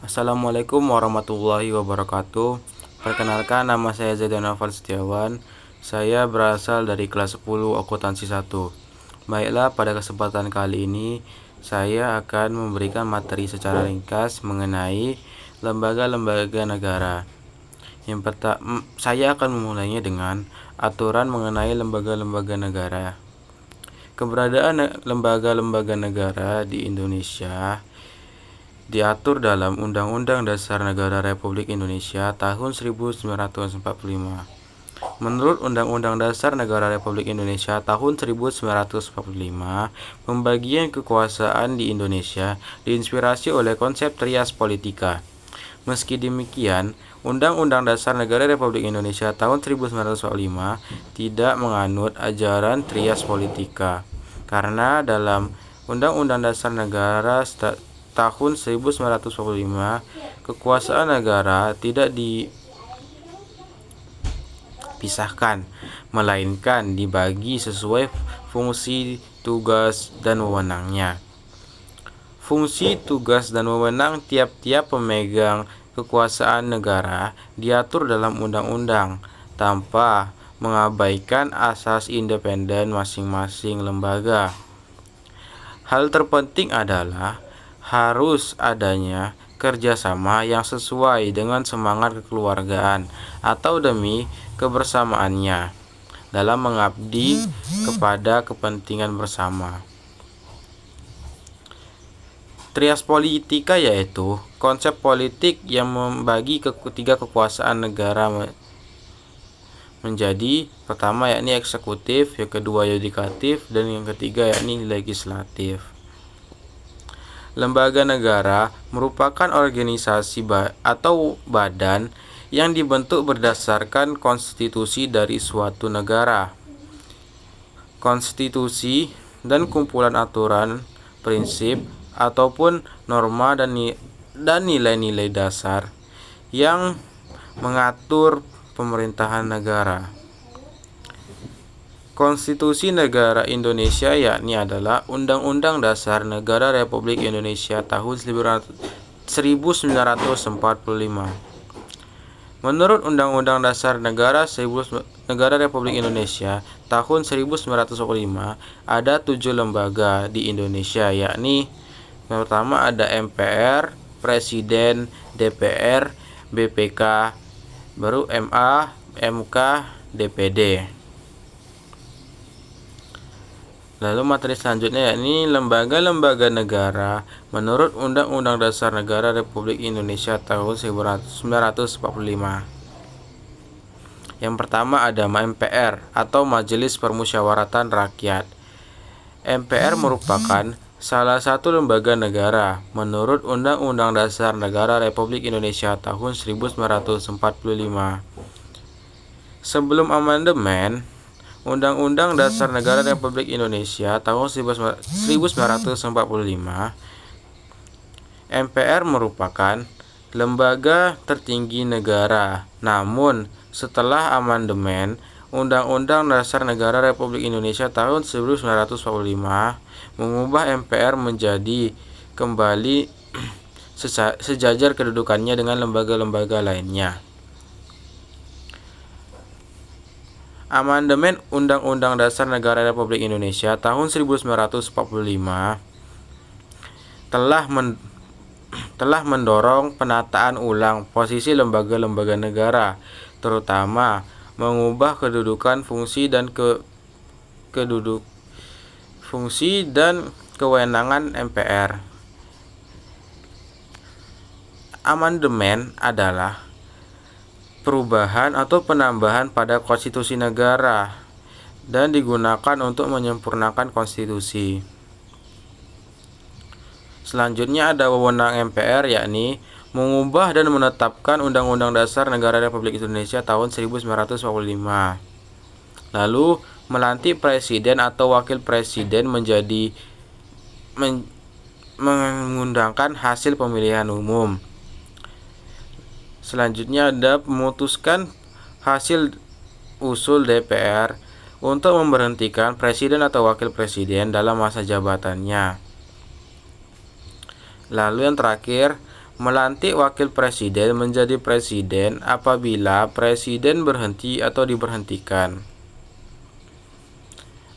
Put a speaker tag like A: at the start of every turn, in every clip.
A: Assalamualaikum warahmatullahi wabarakatuh. Perkenalkan, nama saya Zaidan Noval Setiawan. Saya berasal dari kelas 10 akuntansi 1. Baiklah, pada kesempatan kali ini saya akan memberikan materi secara ringkas mengenai lembaga-lembaga negara. Saya akan memulainya dengan aturan mengenai lembaga-lembaga negara. Keberadaan lembaga-lembaga negara di Indonesia diatur dalam Undang-Undang Dasar Negara Republik Indonesia tahun 1945. Menurut Undang-Undang Dasar Negara Republik Indonesia tahun 1945, pembagian kekuasaan di Indonesia diinspirasi oleh konsep trias politika. Meski demikian, Undang-Undang Dasar Negara Republik Indonesia tahun 1945 tidak menganut ajaran trias politika, karena dalam Undang-Undang Dasar Negara tahun 1945, kekuasaan negara tidak dipisahkan, melainkan dibagi sesuai fungsi, tugas, dan wewenangnya. Fungsi, tugas, dan wewenang tiap-tiap pemegang kekuasaan negara diatur dalam undang-undang tanpa mengabaikan asas independen masing-masing lembaga. Hal terpenting adalah harus adanya kerjasama yang sesuai dengan semangat kekeluargaan atau demi kebersamaannya dalam mengabdi kepada kepentingan bersama. Trias politika yaitu konsep politik yang membagi ketiga kekuasaan negara menjadi pertama yakni eksekutif, yang kedua yudikatif, dan yang ketiga yakni legislatif. Lembaga negara merupakan organisasi atau badan yang dibentuk berdasarkan konstitusi dari suatu negara. Konstitusi dan kumpulan aturan, prinsip, ataupun norma dan nilai-nilai dasar yang mengatur pemerintahan negara. Konstitusi negara Indonesia yakni adalah Undang-Undang Dasar Negara Republik Indonesia tahun 1945. Menurut Undang-Undang Dasar Negara Republik Indonesia tahun 1945, ada 7 lembaga di Indonesia, yakni yang pertama ada MPR, Presiden, DPR, BPK, baru MA, MK, DPD. Lalu materi selanjutnya yakni lembaga-lembaga negara menurut Undang-Undang Dasar Negara Republik Indonesia tahun 1945. Yang pertama ada MPR atau Majelis Permusyawaratan Rakyat. MPR merupakan salah satu lembaga negara menurut Undang-Undang Dasar Negara Republik Indonesia tahun 1945. Sebelum amandemen Undang-Undang Dasar Negara Republik Indonesia tahun 1945, MPR merupakan lembaga tertinggi negara. Namun, setelah amandemen Undang-Undang Dasar Negara Republik Indonesia tahun 1945 mengubah MPR menjadi kembali sejajar kedudukannya dengan lembaga-lembaga lainnya. Amandemen Undang-Undang Dasar Negara Republik Indonesia tahun 1945 telah mendorong penataan ulang posisi lembaga-lembaga negara, terutama mengubah kedudukan fungsi dan kewenangan MPR. Amandemen adalah perubahan atau penambahan pada konstitusi negara dan digunakan untuk menyempurnakan konstitusi. Selanjutnya ada wewenang MPR yakni mengubah dan menetapkan Undang-Undang Dasar Negara Republik Indonesia tahun 1945. Lalu melantik presiden atau wakil presiden mengundangkan hasil pemilihan umum. Selanjutnya ada memutuskan hasil usul DPR untuk memberhentikan presiden atau wakil presiden dalam masa jabatannya. Lalu yang terakhir, melantik wakil presiden menjadi presiden apabila presiden berhenti atau diberhentikan.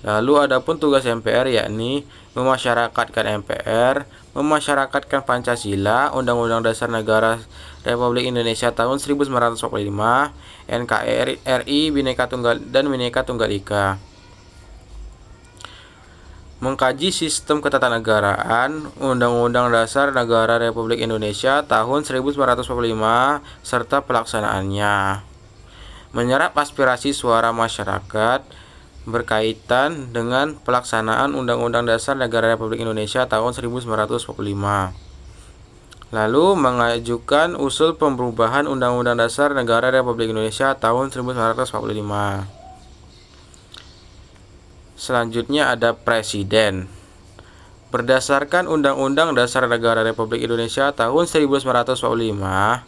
A: Lalu adapun tugas MPR yakni memasyarakatkan MPR, memasyarakatkan Pancasila, Undang-Undang Dasar Negara Republik Indonesia tahun 1945, NKRI, Bhinneka Tunggal Ika. Mengkaji sistem ketatanegaraan, Undang-Undang Dasar Negara Republik Indonesia tahun 1945 serta pelaksanaannya. Menyerap aspirasi suara masyarakat berkaitan dengan pelaksanaan Undang-Undang Dasar Negara Republik Indonesia tahun 1945. Lalu mengajukan usul pemberubahan Undang-Undang Dasar Negara Republik Indonesia tahun 1945. Selanjutnya ada presiden. Berdasarkan Undang-Undang Dasar Negara Republik Indonesia tahun 1945,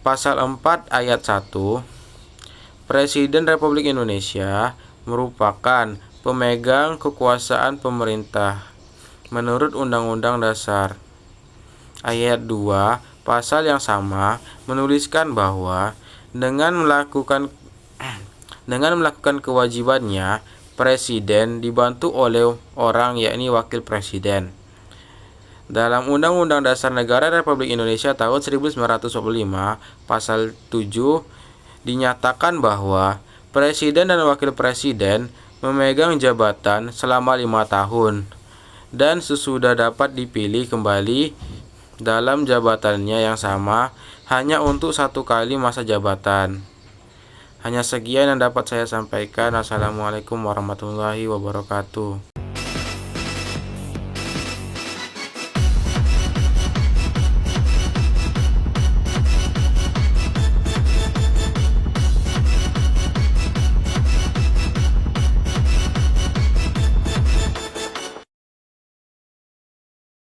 A: Pasal 4 Ayat 1, Presiden Republik Indonesia merupakan pemegang kekuasaan pemerintah menurut Undang-Undang Dasar. Ayat 2, pasal yang sama menuliskan bahwa dengan melakukan kewajibannya, Presiden dibantu oleh orang yakni wakil presiden. Dalam Undang-Undang Dasar Negara Republik Indonesia tahun 1945, pasal 7 dinyatakan bahwa presiden dan wakil presiden memegang jabatan selama 5 tahun dan sesudah dapat dipilih kembali dalam jabatannya yang sama hanya untuk 1 kali masa jabatan. Hanya sekian yang dapat saya sampaikan. Assalamualaikum warahmatullahi wabarakatuh.